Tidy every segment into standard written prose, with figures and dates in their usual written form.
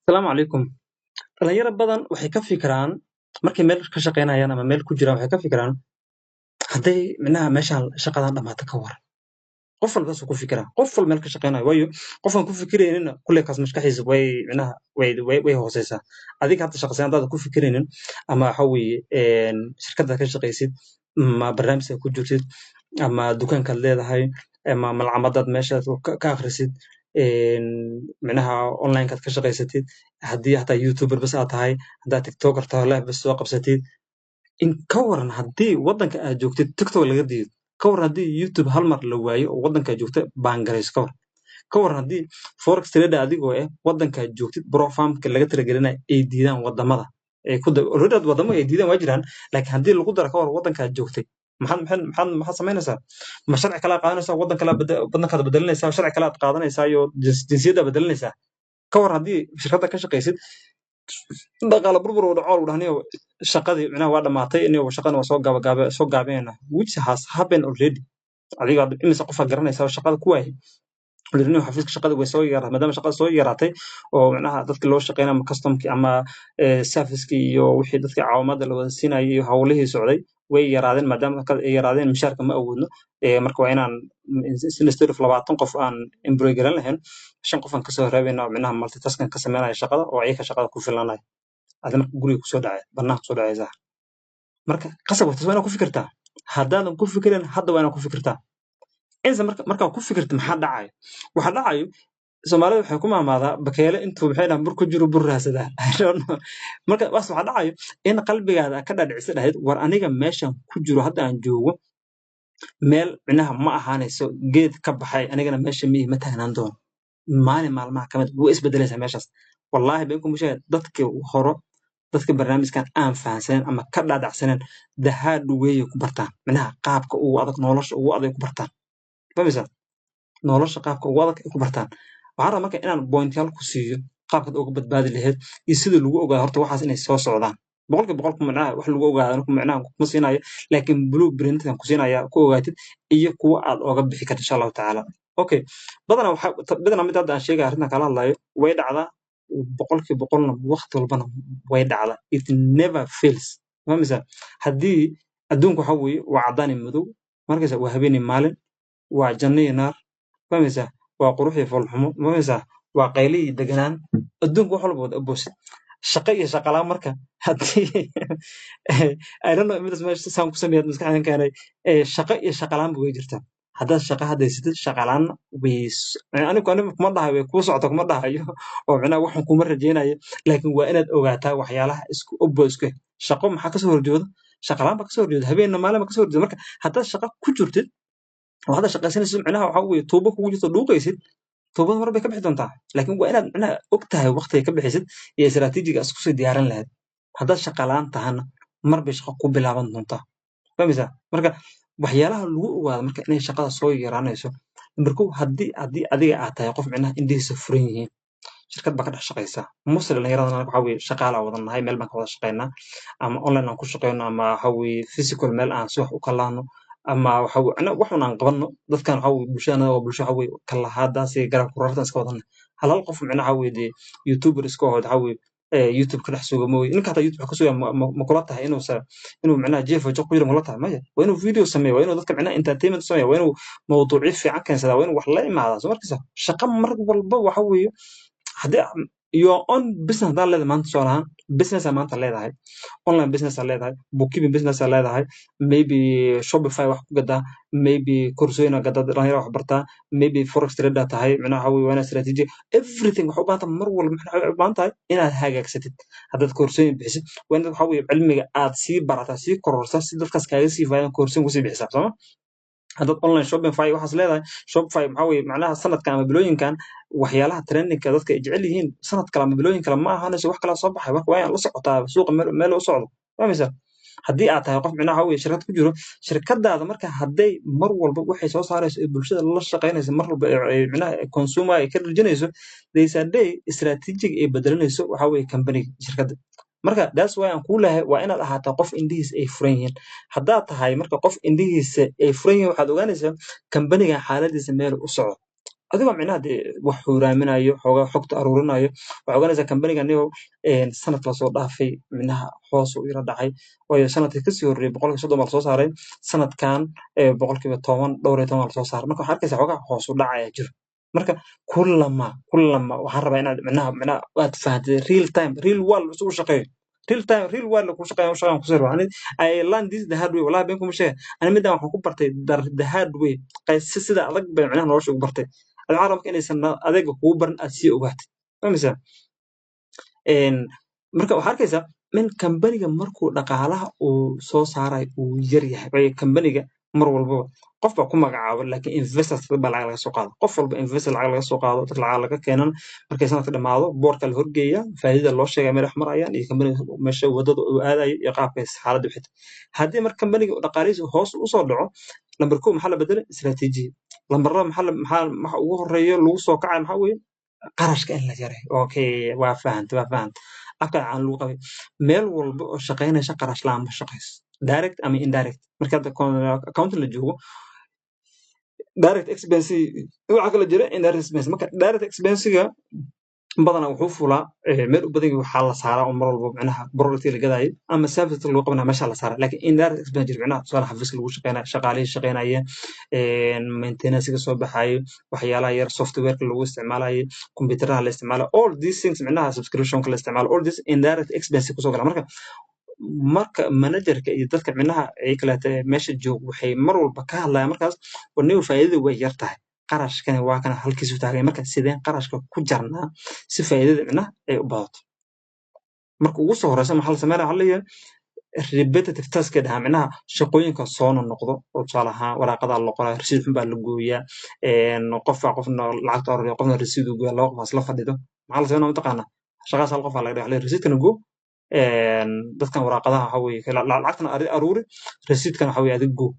Asalaamu calaykum. Dhalinyaro badan waxay ka fikiraan markay meel ka shaqaynayaan ama meel ku jiraan waxay ka fikiraan hadday meeshaan shaqadan dhamaato ka waran. Qof walba saasuu ku fikiraa. Qof walba meel ka shaqaynayo. Waayo qofaan ku fikiraynin kulley kaas maskaxdiisa way hooseysaa. Adiga hadda shaqsiyan haddaad ku fikiraynin ama waxa weeye shirkadaad ka shaqaysid ama barnaamijka ku jirtid ama dukaankaad leedahay ama malcamadaad meeshaad ka akhrisid online-kaad ka shaqaysatid haddii hataa youtuber bas aad tahay haddaad tiktoker tahay live bas soo qabsatid in ka waran haddii waddanka aad joogtid tiktok laga diido ka waran haddii youtube hal mar la waayo oo waddanka aad joogta baangarayso ka waran haddii forex trader adigoo waddanka aad joogtid brofarmka laga talagelinayo ay diidaan wadamada already wadamo ay diidaan waa jiraan laakiin haddii lagu daro ka waran waddanka aad joogtay maxaad samaynaysaa ma sharci kale qaadanaysaa waddankaad bedelinaysaa sharci kale aad qaadanaysaa iyo jinsiyadda bedelinaysaa ka waran haddii shirkadda ka shaqaysid dhaqaale burbur oo dhaco lagu dhahnayo shaqadii waa dhamaatay inuu shaqana waa soo gaabeena which has happened already adiga imise qof aad garanaysaa oo shaqada ku waayay lirniyo xafiiska shaqada way soo yaraatay maadaama shaqada soo yaraatay oo dadka loo shaqeynaa ama customkii ama servicekii iyo wixii dadka caawimada la wada siinayay iyo hawlihii socday way yaraadeen maadaama dadka ay yaraadeen mishaarka ma awoodno marka waa inaan instead of 20 qof aan employ garan lahayn 5 qof aan kasoo reebayna oo multitasking ka sameynaya shaqada oo ayaga shaqada ku filanaya adina guriga kusoo dhacay banaanka kusoo dhacaysaa marka qasab waa inaan ku fikirtaa haddaadan ku fikirin hadda waa inaan ku fikirtaa insa markaa ku fikirta maxaa dhacayo waxa dhacayo Soomaalida waxay ku maamaadaa bakeele intuu maxay dhahan bur ku jiro bur raasada marka waxa dhacayo in qalbigaada ka dhadhicisa dhahayd war aniga meeshan ku jiro hadda aan joogo meel ma ahaanayso geed ka baxay anigana meesha ma taagnaan doono maalin maalmaha kamid wuu isbedelaysaa meeshaas wallaahi been ku mushahay dadka barnaamijkan aan fahansanen ama ka dhaadhacsanen the hard way ku bartaan qaabka ugu adag nolosha ugu adag ku bartaan fahmaysaa nolosha qaabka ugu adag ay ku bartaan waxaan rabaa marka inaan pointyaal ku siiyo qaabkaad uga badbaadi lahayd iyo sida lagu ogaado horta waxaas inay soo socdaan boqolkiiba boqolku wax lagu ogaado kuma siinayo laakiin blue printan ku siinaya ku ogaatid iyo kuwa aad oga bixi karta insha allahu tacaala okay badanaa mid hadda aan sheegaya arrintan kala hadlayo way dhacdaa boqolkiiba boqolna waqti walbana way dhacdaa it never fails fahmaysaa haddii adduunku waxa weeye waa caddaan iyo madow markaysa waa habeenii maalin waa janno iyo naar fahmaysaa waa qurux iyo foolxumo fahmaysaa waa qayli iyo deganaan adduunku wax walba wada opposite shaqo iyo shaqalaan marka haddii I don't know midas meesha saan ku sameeyaad maskaxdan keenay shaqo iyo shaqalaan way jirtaa haddaad shaqo hadaysatid shaqalaan anigu kuma dhahayo way kuu socota kuma dhahayo oo waxaan kuma rajaynayo laakiin waa inaad ogaataa waxyaalaha isku opposite shaqo maxaa kasoo horjooda shaqalaan baa kasoo horjeeda habeenna maalin baa kasoo horjeeda marka haddaad shaqo ku jirtid oo hadda shaqaysanaysid waxa weeye tuubo kugu jirto dhuuqaysid tuubada mar bay ka bixi doontaa laakiin waa inaad og tahay waqtiga ka bixisid iyo istaraatiijiga isku sii diyaarin lahayd haddaad shaqalaan tahana mar bay shaqo ku bilaaban doontaa fahmaysaa marka waxyaalaha lagu ogaado marka inay shaqada soo yaraanayso markuu haddii adiga aad tahay qof indhihiisa furan yihiin shirkad baa ka dhex shaqaysaa mostly dhallinyaradana waxa weeye shaqaalaa wada nahay meel baan ka wada shaqaynaa ama online aan ku shaqayno ama waxa weeye physical meel aan si wax u kalaano ama waxun aan qabanno dadkan waxa weeye bulshadana waa bulsho waxa weeye kalahaadaas iyo garab kurartan iska wadana hal qof waxa weeye dee youtuber iska ahayd waxa weeye youtube ka dhex suga mooye ninka hataa youtube ka suga ma kula tahay inuu jeefo joq ku jiro mala tahay maya waa inuu video sameeyo waa inuu dadka entertainment sameeyo waa inuu mawduucyo fiican keensadaa waa inuu wax la imaadaa soo markaysa shaqo mar walba waxa weeye haddii your own business haddaad leedahay maanta soo lahaan business aa maanta leedahay online business aa leedahay bookkeeping business aa leedahay maybe shopify wax ku gadaa maybe koorsooyin aa gadaa dhalinyaro wax bartaa maybe forex trader tahay waxa weeye waa inaad strategy everything waxay u baahan tahay mar walba waxay u baahan tahay inaad hagaagsatid haddaad koorsooyin bixisid waa inaad waxa weeye cilmiga aad sii barataa sii kororsaa si dadkaas kaaga sii faayaan koorsooyin kusii bixisaa sooma haddaad online shopify waxaas leedahay shopify sanadkan ama bilooyinkan waxyaalaha trendingka dadka ay jecel yihiin sanad kale ama bilooyin kale ma ahaanayso wax kala soo baxay marka waa inaad la socotaa suuqa meel u socdo fahmaysaa haddii aad tahay qof shirkad ku jiro shirkadaada marka hadday mar walba waxay soo saarayso ee bulshada la shaqaynayso mar walba consumer ay ka dhirjinayso there's a day strategic ay bedelinayso waxa weeye companiga shirkadda marka that's why aan kuu leeyahay waa inaad ahaataa qof indhihiisa ay furan yihiin haddaad tahay marka qof indhihiisa ay furan yihiin waxaad ogaanaysaa kambaniga xaaladiisa meel u socdo adigoo micnaha dee wax huraaminayo xoogaa xogta aruurinayo waxaa ogaanaysaa kambaniga niyow sanad la soo dhaafay micnaha hoos u yara dhacay waayo sanadkii kasii horreeyay boqolkiiba soddon baa lasoo saaray sanadkan boqolkiiba toban dhowr iyo toban baa lasoo saaray marka waxaa arkaysaa xoogaa hoos u dhac ayaa jiro marka kullama waxaan rabaa inaad micnaha aad fahamtay real time real world u shaqeeyo real time real world ku shaqeeyo shaqan ku sir ani I learned this the hard way wallahi been kuma sheegay ani midaan waxaan ku bartay the hard way sida adag bay micnaha nolosha ugu bartay waxaan rabaa inaysan adeega kugu baran aad sii ogaatid fahmaysaa marka waxaa arkaysaa in kambaniga markuu dhaqaalaha uu soo saarayo uu yar yahay waayo kambaniga mar walbaba qof baa ku magacaaba laakiin investors dad baa lacag laga soo qaado qof walba investor lacag laga soo qaado dad lacag laga keenan markay sanadka dhamaado boorka la horgeeya faa'iidada loo sheegaya meel wax marayaan iyo kambaniga meesha wadada uu aadayo iyo qaabka xaaladda wixii haddii marka kambaniga dhaqaalihiisa hoos u soo dhaco lambar kow maxaa la bedelay istiraatiijiya lambar laba waxa ugu horeeyo lagu soo kacay maxaa weeye qarashka in la yareeyo okay waa fahanta afka aan lagu qabay meel walba oo shaqaynaysa qarash la'aan ma shaqayso direct ama indirect marka hadda accounting la joogo direct expense waxa kala jira indirect expense marka direct expense-ga badanaa wuxuu fulaa meel u badan waxaa la saaraa oo mar walba micnaha product la gadaayo ama service lagu qabanaya meesha la saaraa laakiin indirect expense micnaha tusaale xafiiska lagu shaqeynayo shaqaalihii shaqeynaya maintenance-ga soo baxayo waxyaalaha yar software-ka lagu isticmaalayo kombiyuutaraha la isticmaalayo all these things micnaha subscription-ka la isticmaalo all this indirect expense kusoo gala marka managerka iyo dadka micnaha ay kaleete meesha joog waxay mar walba ka hadlayaan markaas warnigu faa'iidadu way yar tahay qarashkani waa kana halkiisu taagay marka sideen qarashka ku jarnaa si faa'iidada micnaha ay u badato marka ugu soo horeysa maxaa la sameynaya waxaa leeyahay repetitive task dhaha micnaha shaqooyinka soo noqdo oo tusaale ahaan waraaqada la qoraa rasiid xun baa la gooyaa qofna lacagta oraya qofna rasiid uu gooyaa laba qof isla fadhido maxaa la sameynaya mataqaanaa shaqaas hal qof aa laga dhigaa rasiidkana goo dadkan waraaqadaha waxa weeye lacagtana aruuri rasiidkana waxa weeye adig goo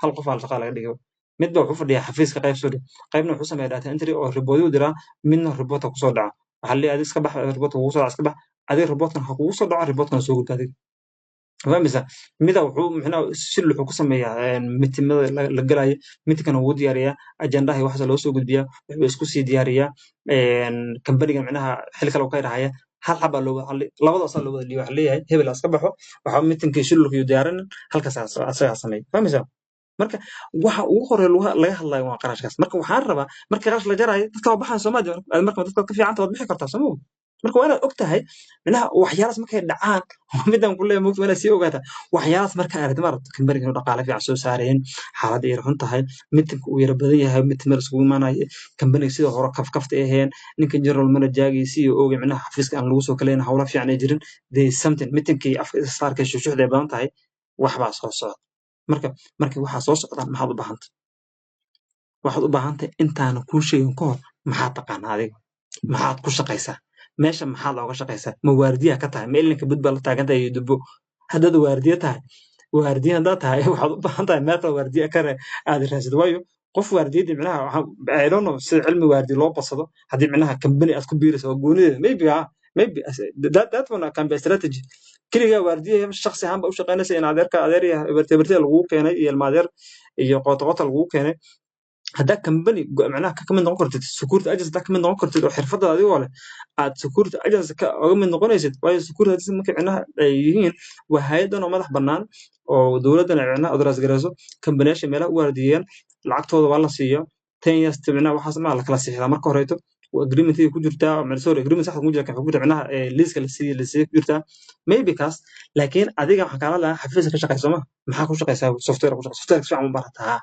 hal qof aa shaqada laga dhigay mid baa wuxuu fadhiyaa xafiiska qayb soo dhig qaybna wuxuu sameeyaa data entry oo riboodyo diraa midna riboodka kusoo dhaca waxaa leeyahay adig iska bax riboodka kugu soo dhaca iska bax adig riboodkan ha kugu soo dhaco riboodkana soo gudba adig fahmaysaa mida wuxuu micnaha shil wuxuu ku sameeyaa mitimada la galayo midkana wuu diyaariyaa ajandaha waxaas loo soo gudbiyaa wuxuu isku sii diyaariyaa kambaniga micnaha xil kale uu ka irahaya hal xabaa labadaasaa loo wada dhiiba waxa leeyahay hebel iska baxo waxaa mitinkii shilulkii diyaarinin halkaas asagaa sameeya fahmaysaa marka waxa ugu horeeya laga hadlayo waa qarashkaas marka waxaan rabaa marka qarash la jaraayo dadka waa baxaan Soomaaliya marka dadka ka fiicanta waad bixi kartaa Soomaaliya marka waa inaad ogtahay micnaha waxyaalahaas markay dhacaan midaan ku leeyahay mugti inaad sii ogaataa waxyaalahaas marka aragti maaragta kambaniga inuu dhaqaale fiican soo saareen xaaladda ay xun tahay mitinka uu yara badan yahay mitin meel isugu imaanaya kambaniga sidoo hore kafkafta ay aheen ninka general manager-gii CEO-ga micnaha xafiiska aan lagu soo kaleyn hawlo fiican ay jirin there is something mitinkii afka saarkay shuushuuxda ay badan tahay waxbaa soo socda markii waxaa soo socda maxaad u baahantay waxaad u baahantahay intaana kuu sheegin ka hor maxaad taqaanaa adiga maxaad ku shaqaysaa meesha maxaad looga shaqaysaa ma waardiya ka tahay ma ilinka bud baa la taagan tahay iyo dubbo haddaad waardiya tahay waardiya haddaad tahay waxaad u baahan tahay meel kale waardiya kale aad raadsid waayo qof waardiyadii micnaha I don't know sida cilmi waardi loo basado haddii micnaha kambani aad ku biirayso waa goonideeda maybe that one can be a strategy keligaa waardiya shakhsi ahaan baa u shaqaynaysa in adeer iyo ebertebertida lagugu keenay iyo ilmaadeer iyo qootaqoota lagugu keenay haddaa kambani macnaha ka mid noqon kartid security agency haddaa ka mid noqon kartid oo xirfadaada adigoo leh aad security agency oga mid noqonaysid waayo security agency markay micnaha ay yihiin waa hay-adan oo madax bannaan oo dowladdan ay micnaha authorise garayso kambaniyaasha meelaha u waardiyeeyaan lacagtooda waa la siiya 10 years micnaha waxaas ma la kala siixdaa marka horeeto agreement ku jirtaa sorry agreement sax ku jirtaa ku jirtaa micnaha liiska la siiyo ku jirtaa maybe kaas laakiin adiga waxaan kala hadlayaa xafiiska ka shaqeyso maxaa ku shaqeysaa software ku shaqeysaa software fiican u barataa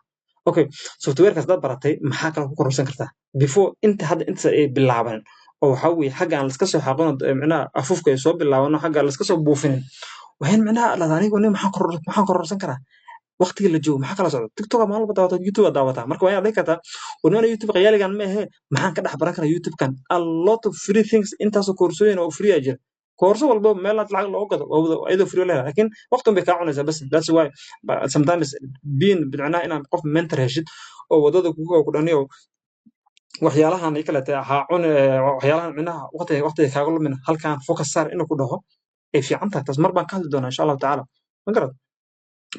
okay software-kaas dad baratay maxaa kale ku kororsan kartaa before inta ay bilaaban oo waxa weeye xagga aan laska soo xaqino micnaha afufka ay soo bilaabano xagga laska soo buufinin waxaan micnaha anigu maxaan kororsan karaa waqtiga la joogo maxaa kala socda tiktok maalin walba daawataa youtube daawataa marka waa inaad dhihi kartaa warnimada youtube qayaaligan ma ahe maxaan ka dhex baran karaa youtube-kan a lot of free things intaasoo koorsooyin oo free a jira koorso walba meel aad lacag looga gado iyadoo free leedahay laakiin waqti bay kaa cunaysaa bas that's why sometimes being bidcnaa inaad qof mentor heshid oo wadada ku dhaniyo waxyaalahan ay kale tahay ha cun waxyaalahan micnaha waqtiga kaaga lumin halkaan focus saar inuu ku dhaho ay fiican tahay taas mar baan ka hadli doonaa insha allahu tacaala ma garad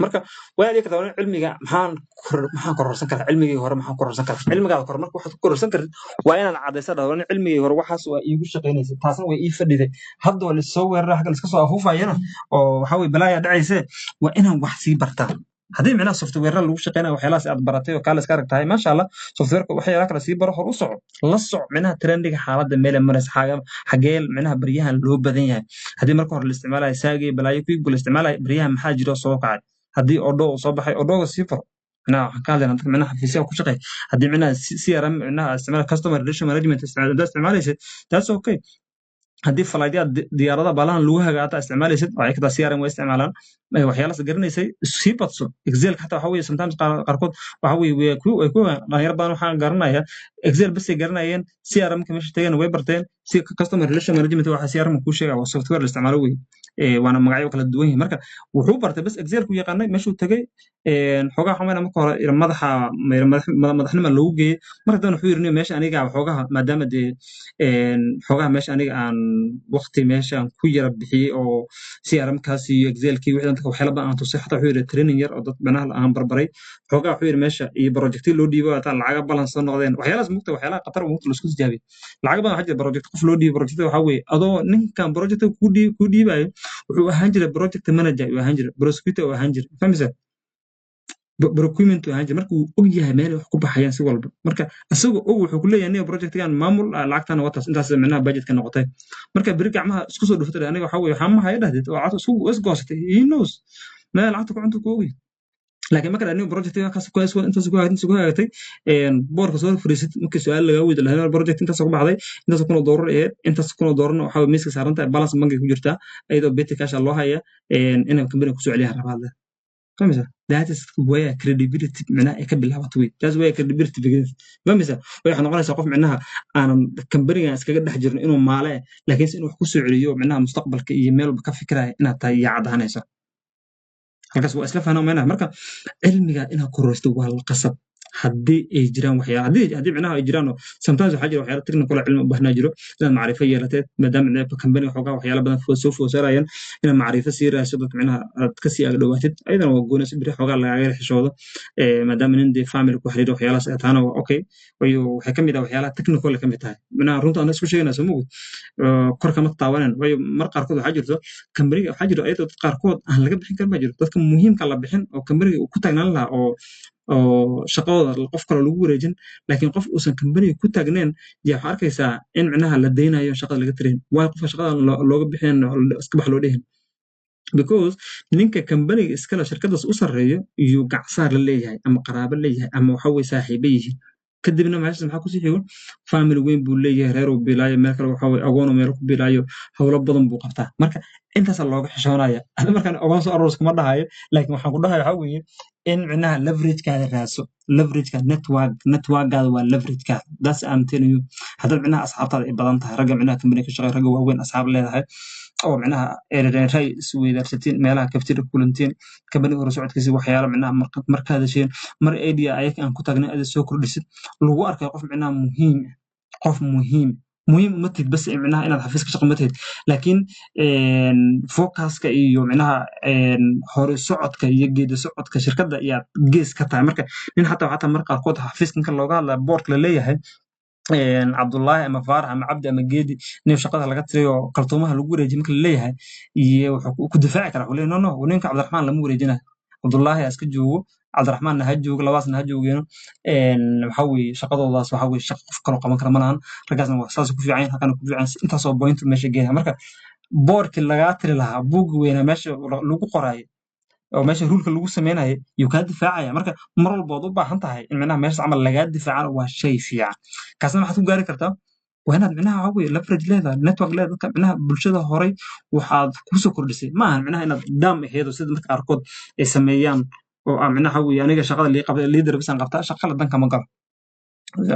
marka waa adiga kadaba cilmiga maxaan kororsan karaa cilmigii hore maxaan kororsan karaa cilmigaada hore marka waxaad ku kororsan kartid waa inaan cadaysa dhahdo in cilmigii hore waxaas waa iigu shaqaynaysa taasna way ii fadhiday hadda waa lasoo weerara xagga laska soo afuufayana oo waxaa weye balaaya dhacayse waa inaan wax sii bartaa haddii micnaha softwarera lagu shaqeynaya waxyaalahaas aad baratay oo kaale iska aragtahay maasha allah softwareka waxyaala kale sii baro hor u soco la soc micnaha trendiga xaaladda meele maraysa xagee micnaha baryahan loo badan yahay haddii marka hore la isticmaalayo saagii balaayo kuigu la isticmaalayo baryahan maxaa jiro soo kacay haddii odho uu soo baxay odhoga sii faro micnaha waxaan ka hadlaynaa dadka micnaha xafiisyaha ku shaqeeya haddii micnaha CRM micnaha isticmaala customer relation management isticmaalaysid that's okay haddii falaydyada diyaaradaha baalahan lagu hagaata isticmaalaysid oo ayagtaa CRM way isticmaalaan waxyaalahaas garanaysay sii badso excelka xataa waxa weye sometimes qaarkood waxa weye way ku dhalinyaro badan waxaan garanaya excel basay garanayeen CRM-ka meesha tagayna way barteen si customer relation management waxa CRM kuu sheegaya waa software la isticmaalo wey waana magacyo kala duwan yihiin marka wuxuu bartay bas excel ku yaqaanay meeshuu tagay xoogaa xumayna marka hore madaxnima loogu geeyey marka dan wuxuu yiri meesha aniga xoogaha maadaama dee xoogaha meesha aniga aan waqti meeshaan ku yara bixiyey oo CRM-kaas iyo excelkii wixii dadka waxyaala badan aan tusay xataa wuxuu yiri training yar oo dad banaha aan barbaray xoogaa wuxuu yiri meesha iyo projecti loo dhiibo ataa lacaga balance soo noqdeen waxyaalahaas mugta waxyaalaha qatar mugta la isku tijaabiyey lacag badan waxaa jira project qof loo dhiibo project waxa weeye adoo ninkan project ku dhiibayo wuxuu ahaan jiray project manager uu ahaan jiray prosecutor uu ahaan jiray fahmaysa procurement uu ahaan jiray marka uu og yahay meel wax ku baxayaan si walba marka asagoo og wuxuu ku leeyahay projectkan maamul lacagtana wataas intaas micnaha budgetka noqotay marka beri gacmaha isku soo dhufatay aniga waxa weeye waxaan ma haya dhahdid oo cad isku goosatay he knows meel lacagta ku cunto ku ogi laakiin marka dhaniyo projectga kaas ku hayso intaas ku hagaagtay boorka soo fariisid markii su'aal laga weydiin lahaa project intaas ku baxday intaas kuna doorar ee intaas kuna dooran waxa weeye miiska saaran tahay balance bank ku jirta ayadoo beti cash loo haya inay company ku soo celiyaa rabaad فهمت that is where credibility معناها ka bilaabato way that's where credibility begins فهمت waxay noqonaysaa qof micnaha aanan kambaniga iskaga dhex jirin inuu maale laakiin inuu wax ku soo celiyo micnaha mustaqbalka iyo meel ka fikiraya inaad tahay iyo cadaanayso halkaas waa isla fahmaynaa marka cilmiga inaad kororsto waa la qasab haddii ay jiraan waxyaala haddii micnaha ay jiraan sometimes waxaa jira waxyaala technical cilmi u baahnaa jiro inaad macrifo yeelateed maadaama company xoogaa waxyaala badan soo foosarayaan inaad macrifo sii raayso dadka micnaha aad kasii aga dhowaatid ayadana waa goonayso biri xoogaa lagaaga xishoodo maadaama nin dee family ku xiriiro waxyaalahaas ay taana waa okay wayo waxay ka mid ah waxyaalaha technical ka mid tahay micnaha runta aan isku sheegaynaa soo mugud kor kama taawanan wayo mar qaarkood waxaa jirto companiga waxaa jiro ayadoo dad qaarkood aan laga bixin karin baa jiro dadka muhiimka la bixin oo companiga uu ku taagnaan lahaa oo shaqadooda qof kale lagu wareejin laakiin qof uusan companiga ku taagnayn yaa waxaa arkaysaa in micnaha la daynayo shaqada laga tirayn waayo qofka shaqada looga bixin iska bax loo dhehin because ninka companiga iskale shirkadaas u sarreeyo iyo gacsaar la leeyahay ama qaraabo leeyahay ama waxa weye saaxiibo yihiin kadibna meeshaas maxaa kusii xigo family weyn buu leeyahay reer uu bilaayo meel kale waxa weye agoon meel ku bilaayo howlo badan buu qabtaa marka intaas looga xishoonaya adi markaan agoon soo aroos kuma dhahayo laakiin waxaan ku dhahayo waxa weeye in micnaha leveragekaada raadso leverageka networkgaada waa leveragekaada that's I'm telling you haddaad micnaha asxaabtaada ay badan tahay ragga micnaha company ka shaqeeya ragga waaweyn asxaab leedahay oo micnaha ray isweydaarsatiin meelaha kaftida kulantiin company hore socodkiisa waxyaalo micnaha markaad hesheen mar idea ayaga aan ku taagnay aad soo kordhisid lagu arkay qof micnaha muhiim uma tid bas micnaha inaad xafiis ka shaqo ma tihid laakiin focuska iyo micnaha hore socodka iyo geedi socodka shirkadda ayaa gees ka tahay marka nin xataa mar qaarkood xafiiskan looga hadlaya boardka la leeyahay cabdullaahi ama faarax ama cabdi ama geedi nin shaqada laga tiray oo kaltuumaha lagu wareejiy marka la leeyahay iyo wuxuu ku difaaci karaa wuxuu leeyahay no ninka cabdiraxmaan lama wareejinayo cabdullaahi iska joogo cabdiraxmaanna ha joogo labaasna ha joogeeno waxa weeye shaqadoodaas waxa weeye shaqo qof kaloo qaban kara ma lahan raggaasna waa saas ku fiican halkana ku fiican intaasoo point meesha geeya marka boorkii lagaa tiri lahaa buugga weynaa meesha lagu qoraayo oo meesha ruulka lagu samaynayo yuu kaa difaacaya marka mar walba ood u baahan tahay in micnaha meesha camal lagaa difaacana waa shay fiican kaasna maxaad ku gaari kartaa waa inaad micnaha waxa weye leverage leedahay network leedahay dadka micnaha bulshada horay waxaad kusoo kordhisay ma ahan micnaha inaad daam aheedo sida dadka qaarkood ay sameeyaan oo micnaha waxa weye aniga shaqada liidar bisaan qabtaa shaqala danka ma galo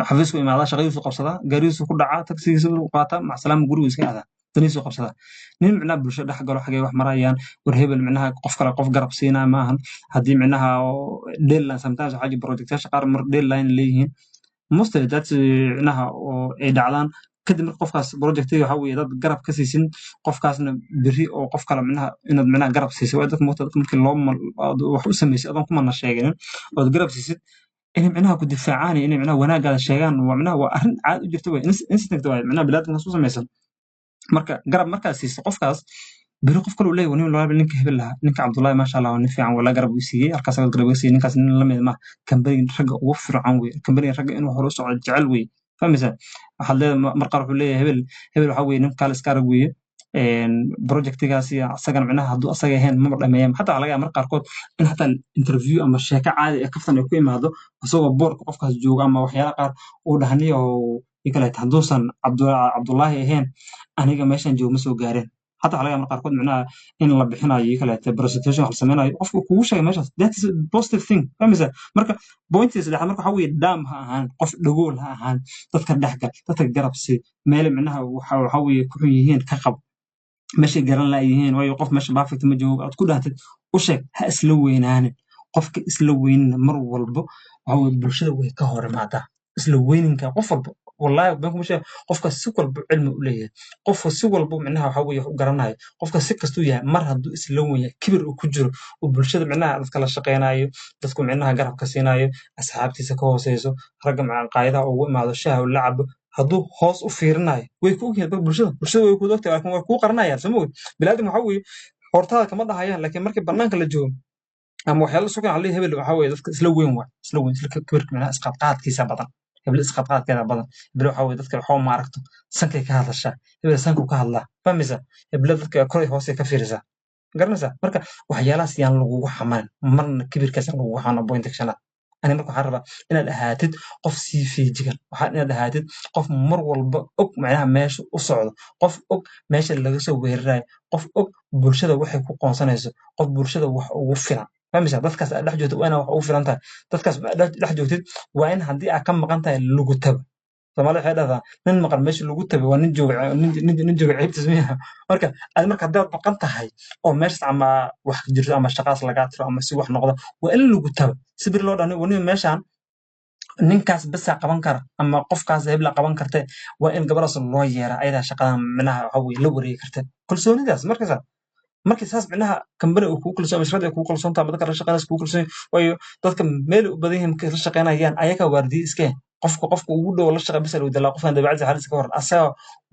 xafiisku imaadaa shaqadiisu qabsadaa gaarigiisu ku dhacaa tagsigiisu qaataa macsalaama gurigu iska aadaa daniisu qabsadaa nin micnaha bulsho dhex galo xagee wax marayaan war hebel micnaha qof kale qof garab siinaa maahan haddii micnaha deadline sometimes waxaa jira projectayaasha qaar mar deadline leeyihiin mostly that's micnaha oo ay dhacdaan kadib marka qofkaas projectiga waxa weeye dad garab ka siisin qofkaasna berri oo qof kale micnaha inaad micnaha garab siisid waa dadka moogta dadka markii wax u samaysid adoon kumana sheeginin ood garab siisid inay micnaha ku difaacaan iyo inay micnaha wanaagaada sheegaan waa micnaha waa arrin caadi u jirta wey instinct waaye micnaha bini'aadamkaas u samaysan marka garab markaad siiso qofkaas beri qof kale uu leeyahay nin walba ninka hebel lahaa ninka cabdullaahi maasha allah waa nin fiican walaa garab uu siiyey halkaas garab uu siiyey ninkaas nin la mid ma kambaniga ragga ugu fircoon wey kambaniga ragga inuu hore u socdo jecel wey fahmaysaa waxaad leedahay mar qaar wuxuu leeyahay hebel waxa weye nin kaale iska arag weeye projectigaas iyo asagana micnaha hadduu asaga ahayn maba dhameeyaan xataa laga yaaba mar qaarkood in xataa interview ama sheeko caadi ee kaftan ay ku imaado isagoo boorka qofkaas jooga ama waxyaala qaar uu dhahaniyo iyo kaleeto hadduusan cabdullaahi ahayn aniga meeshan jooga ma soo gaareen حتى على أيام قاركود معناها إن الله بحنا يكلا presentation على سمينا قف كوش شيء ماشى that is a positive thing فاهم إذا مركا point is ده مركا حوي دام هان قف دقول هان تذكر ضحكة تذكر جرب سي مال معناها وحوي كحيين كقب ماشي جران لا يهين ويوقف ماشي بافكت مجوب تقول هات وشك هاسلوين هان قف اسلوين مر والبو هو برشة وهي كهور معده اسلوين كقف والله بينكم مش قفك السكر بعلم قليه قف السكر بو معناها حوي قرناي قفك سكستو يا مر هدو اسلوين كبر وكجر وبرشة معناها dadka la shaqeynaayo dadku micnaha garab ka siinaayo asxaabtiisa ka hooseyso ragga macaan qaayada ugu imaado shaaha la cabo hadduu hoos u fiirinayo way ku ogyahay bulshada way ku ogtahay laakiin way ku qaranayaan samood bilaadan waxa weeye hortaada kama dhahayaan laakiin markii banaanka la joogo ama waxyaalo sugan ali hebel waxa weeye dadka isla weyn isla kibirka micnaha isqaadqaadkiisa badan hebel isqaadqaadkeeda badan hebel waxa weeye dadka waxa ma aragto sankay ka hadashaa hebel sanku ka hadlaa fahmaysa hebel dadka kor hoose ka fiirisa garanaysaa marka waxyaalahaas yaan lagugu xamaan marna kibirkaas aan lagugu xamaan point shanaad ani marka waxaan rabaa inaad ahaatid qof sii feejigan waxaad inaad ahaatid qof mar walba og macnaha meesha u socdo qof og meesha laga soo weerarayo qof og bulshada waxay ku qoonsanayso qof bulshada wax ugu filan fahmaysaa dadkaas aad dhex joogtid waa inaad wax ugu filan tahay dadkaas aad dhex joogtid waa in haddii aad ka maqan tahay lagu tago Soomaali waxay dhahdaa nin maqan meesha lagu tago waa nin jooga ceebtiis miyaha marka aad marka haddaad maqan tahay oo meeshas ama wax jirto ama shaqaas lagaa tiro ama si wax noqdo waa in lagu tago si bir loo dhahno wani meeshaan ninkaas basa qaban kara ama qofkaas hebla qaban karte waa in gabadhaas loo yeera ayadaa shaqadan micnaha waxa weye la wareegi karta kalsoonidaas markii saas micnaha kambani uu kugu kalsoon mashrada ay kugu kalsoon tahay dadka la shaqeynaysa kugu kalsoon waayo dadka meel u badan yihiin markay la shaqeynayaan ayaga waardiye iska qofka ugu dhow la shaqeey bisal uu dalaa qofkan dabeecadda xaalis ka waran asaga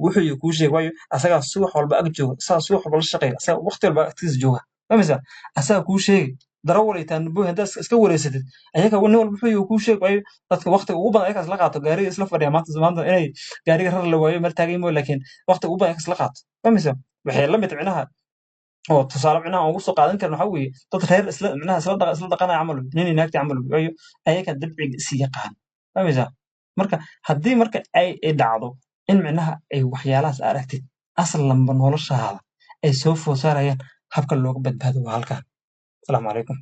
wuxuu kuu sheegay waayo asaga subax walba ag jooga subax walba la shaqeeya asaga waqti walba agtiisa jooga famisa asaga kuu sheegay darawal ay taan buu hadda iska wareysatid ayaga nin walba wuxuu kuu sheegay waayo dadka waqti ugu badan ayaga isla qaato gaariga isla fadhiya maanta inay gaariga rar la waayo mar taagay moo laakiin waqti ugu badan isla qaato famisa waxay la mid micnaha oo tusaale micnaha ugu soo qaadan karna waxa weeye dad reer isla micnaha isla dhaqanaya camal nin naagti camal waayo ayaga dabciga is yaqaan fahmaysaa marka haddii marka ay dhacdo in micnaha ay waxyaalahaas aragtid aslanba noloshaada ay soo food saarayaan habka looga badbaado waa halkan asalaamu calaykum